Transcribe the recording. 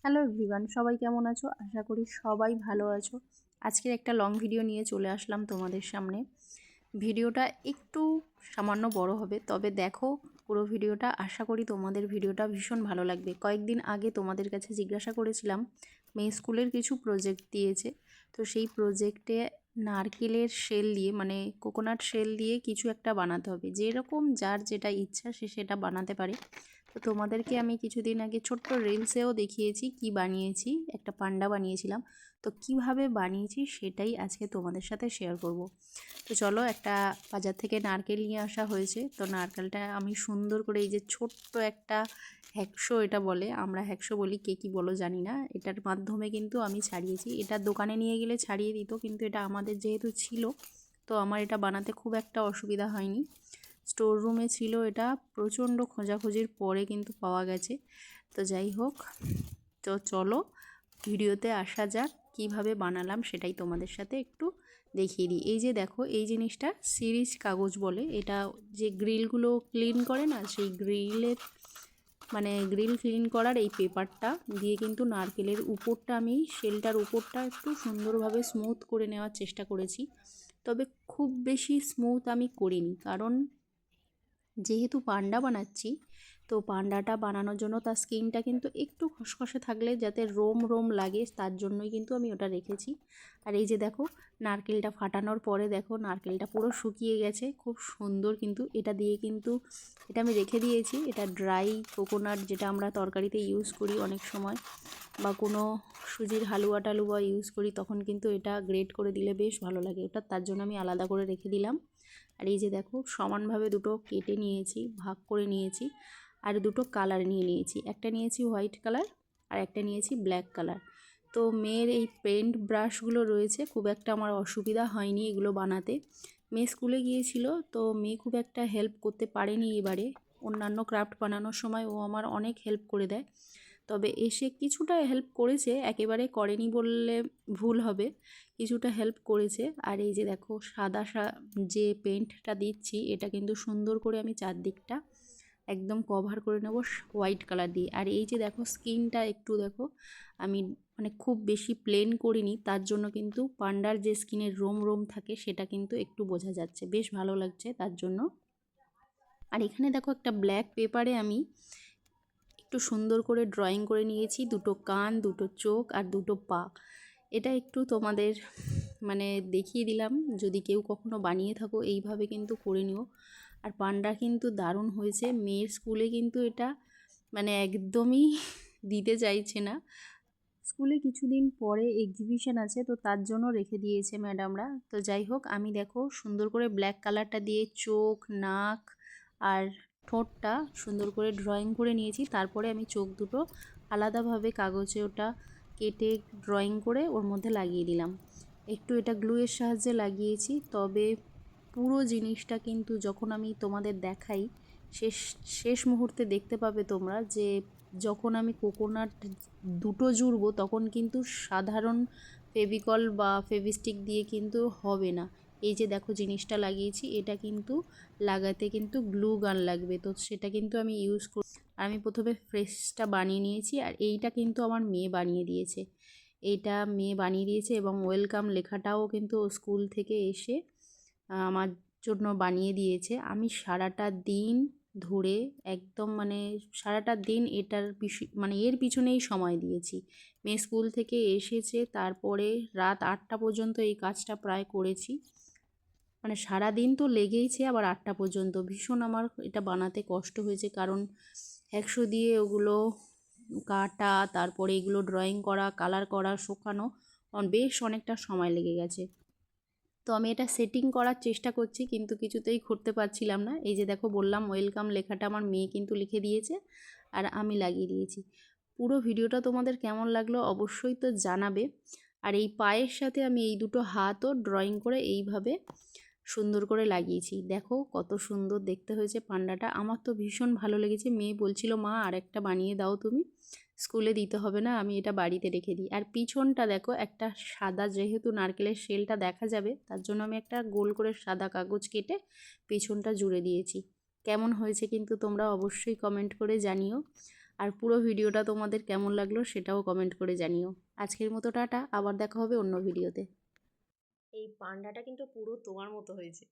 Hello everyone, সবাই কেমন আছো? আশা করি সবাই ভালো আছো। আজকের একটা লং ভিডিও নিয়ে চলে আসলাম তোমাদের সামনে। ভিডিওটা একটু সামান্য বড় হবে, তবে দেখো পুরো ভিডিওটা। আশা করি তোমাদের ভিডিওটা ভীষণ ভালো লাগবে। কয়েকদিন আগে তোমাদের কাছে জিজ্ঞাসা করেছিলাম, মেয়ে স্কুলের কিছু প্রজেক্ট দিয়েছে, তো সেই প্রজেক্টে নারকেলের শেল দিয়ে মানে কোকোনাট শেল দিয়ে কিছু একটা বানাতে হবে। যেরকম যার যেটা ইচ্ছা সে সেটা বানাতে পারে। তো তোমাদেরকে আমি কিছুদিন আগে ছোট্ট রিলসেও দেখিয়েছি কি বানিয়েছি, একটা পান্ডা বানিয়েছিলাম। তো কিভাবে বানিয়েছি সেটাই আজকে তোমাদের সাথে শেয়ার করব। তো চলো, একটা বাজার থেকে নারকেল নিয়ে আসা হয়েছে। তো নারকেলটা আমি সুন্দর করে এই যে ছোট্ট একটা হ্যাকশো, এটা বলে, আমরা হ্যাকশো বলি, কে কী বলো জানি না, এটার মাধ্যমে কিন্তু আমি ছাড়িয়েছি। এটা দোকানে নিয়ে গেলে ছাড়িয়ে দিত, কিন্তু এটা আমাদের যেহেতু ছিল, তো আমার এটা বানাতে খুব একটা অসুবিধা হয়নি। স্টোর রুমে ছিল, এটা প্রচণ্ড খোঁজাখুঁজির পরে কিন্তু পাওয়া গেছে। তো যাই হোক, তো চলো ভিডিওতে আসা যাক। কিভাবে বানালাম সেটাই তোমাদের সাথে একটু দেখিয়ে দিই। এই যে দেখো, এই জিনিসটা সিরিজ কাগজ বলে। এটা যে গ্রিলগুলো ক্লিন করে না, সেই গ্রিলের মানে গ্রিল ক্লিন করার এই পেপারটা দিয়ে কিন্তু নারকেলের উপরটা, আমি শেলটার উপরটা একটু সুন্দরভাবে স্মুথ করে নেওয়ার চেষ্টা করেছি। তবে খুব বেশি স্মুথ আমি করিনি, কারণ যেহেতু পান্ডা বানাচ্ছি, তো পান্ডাটা বানানোর জন্য তার স্কিনটা কিন্তু একটু খসখসে থাকলে যাতে রোম রোম লাগে, তার জন্যই কিন্তু আমি ওটা রেখেছি। আর এই যে দেখো, নারকেলটা ফাটানোর পরে দেখো নারকেলটা পুরো শুকিয়ে গেছে, খুব সুন্দর। কিন্তু এটা দিয়ে কিন্তু এটা আমি রেখে দিয়েছি। এটা ড্রাই কোকোনাট, যেটা আমরা তরকারিতে ইউজ করি অনেক সময়, বা কোনো সুজির হালুয়া টালুয়া ইউজ করি, তখন কিন্তু এটা গ্রেট করে দিলে বেশ ভালো লাগে ওটা, তার জন্য আমি আলাদা করে রেখে দিলাম। আর এই যে দেখো, সমানভাবে দুটো কেটে নিয়েছি, ভাগ করে নিয়েছি। আর দুটো কালার নিয়ে নিয়েছি, একটা নিয়েছি হোয়াইট কালার আর একটা নিয়েছি ব্ল্যাক কালার। তো মেয়ের এই পেন্ট ব্রাশগুলো রয়েছে, খুব একটা আমার অসুবিধা হয়নি এগুলো বানাতে। মেয়ে স্কুলে গিয়েছিল, তো মেয়ে খুব একটা হেল্প করতে পারেনি এবারে। অন্যান্য ক্রাফট বানানোর সময় ও আমার অনেক হেল্প করে দেয়, তবে এসে কিছুটা হেল্প করেছে, একেবারে করেনি বললে ভুল হবে, কিছুটা হেল্প করেছে। আর এই যে দেখো, সাদা যে পেন্টটা দিচ্ছি, এটা কিন্তু সুন্দর করে আমি চারদিকটা একদম কভার করে নেব হোয়াইট কালার দিয়ে। আর এই যে দেখো, স্কিনটা একটু দেখো, আমি মানে খুব বেশি প্লেন করিনি, তার জন্য কিন্তু পান্ডার যে স্কিনের রোম রোম থাকে সেটা কিন্তু একটু বোঝা যাচ্ছে, বেশ ভালো লাগছে তার জন্য। আর এখানে দেখো, একটা ব্ল্যাক পেপারে আমি একটু সুন্দর করে ড্রয়িং করে নিয়েছি, দুটো কান, দুটো চোখ আর দুটো পা। এটা একটু তোমাদের মানে দেখিয়ে দিলাম, যদি কেউ কখনো বানিয়ে থাকো এইভাবে কিন্তু করে নিও। আর পান্ডা কিন্তু দারুণ হয়েছে। মেয়ের স্কুলে কিন্তু এটা মানে একদমই দিতে চাইছে না। স্কুলে কিছুদিন পরে এক্সিবিশন আছে, তো তার জন্য রেখে দিয়েছে ম্যাডামরা। তো যাই হোক, আমি দেখো সুন্দর করে ব্ল্যাক কালারটা দিয়ে চোখ, নাক আর ঠোঁটটা সুন্দর করে ড্রয়িং করে নিয়েছি। তারপরে আমি চোখ দুটো আলাদাভাবে কাগজে ওটা কেটে ড্রয়িং করে ওর মধ্যে লাগিয়ে দিলাম। একটু এটা গ্লুয়ের সাহায্যে লাগিয়েছি, তবে পুরো জিনিসটা কিন্তু যখন আমি তোমাদের দেখাই, শেষ শেষ মুহূর্তে দেখতে পাবে তোমরা যে যখন আমি কোকোনাট দুটো জুড়বো, তখন কিন্তু সাধারণ ফেভিকল বা ফেভিস্টিক দিয়ে কিন্তু হবে না। এই যে দেখো জিনিসটা লাগিয়েছি, এটা কিন্তু লাগাতে কিন্তু গ্লু গান লাগবে, তো সেটা কিন্তু আমি ইউজ করি। আর আমি প্রথমে ফ্রেশটা বানিয়ে নিয়েছি, আর এইটা কিন্তু আমার মেয়ে বানিয়ে দিয়েছে। এইটা মেয়ে বানিয়ে দিয়েছে, এবং ওয়েলকাম লেখাটাও কিন্তু স্কুল থেকে এসে আমার জন্য বানিয়ে দিয়েছে। আমি সারাটা দিন ধরে একদম মানে সারাটা দিন এটার মানে এর পিছনেই সময় দিয়েছি। মেয়ে স্কুল থেকে এসেছে, তারপরে রাত 8টা পর্যন্ত এই কাজটা প্রায় করেছি। মানে সারা দিন তো লেগেইছে, আবার 8টা পর্যন্ত। ভীষণ আমার এটা বানাতে কষ্ট হয়েছে, কারণ 100 দিয়ে ওগুলো কাটা, তারপরে এগুলো ড্রয়িং করা, কালার করা, শুকানো, বেশ অনেকটা সময় লেগে গেছে। তো আমি এটা সেটিং করার চেষ্টা করছি, কিন্তু কিছুতেই করতে পারছিলাম না। এই যে দেখো, বললাম ওয়েলকাম লেখাটা আমার মেয়ে কিন্তু লিখে দিয়েছে, আর আমি লাগিয়ে দিয়েছি। পুরো ভিডিওটা তোমাদের কেমন লাগলো অবশ্যই তো জানাবে। আর এই পায়ের সাথে আমি এই দুটো হাতও ড্রয়িং করে এইভাবে সুন্দর করে লাগিয়েছি। দেখো কত সুন্দর দেখতে হয়েছে পান্ডাটা, আমার তো ভীষণ ভালো লেগেছে। মেয়ে বলছিল, মা আর একটা বানিয়ে দাও তুমি, স্কুলে দিতে হবে না, আমি এটা বাড়িতে রেখে দিই। আর পিছনটা দেখো, একটা সাদা, যেহেতু নারকেলের শেলটা দেখা যাবে, তার জন্য আমি একটা গোল করে সাদা কাগজ কেটে পিছনটা জুড়ে দিয়েছি। কেমন হয়েছে কিন্তু তোমরা অবশ্যই কমেন্ট করে জানিও। আর পুরো ভিডিওটা তোমাদের কেমন লাগলো সেটাও কমেন্ট করে জানিও। আজকের মতো টাটা, আবার দেখা হবে অন্য ভিডিওতে। এই পান্ডাটা কিন্তু পুরো তোমার মতো হয়েছে।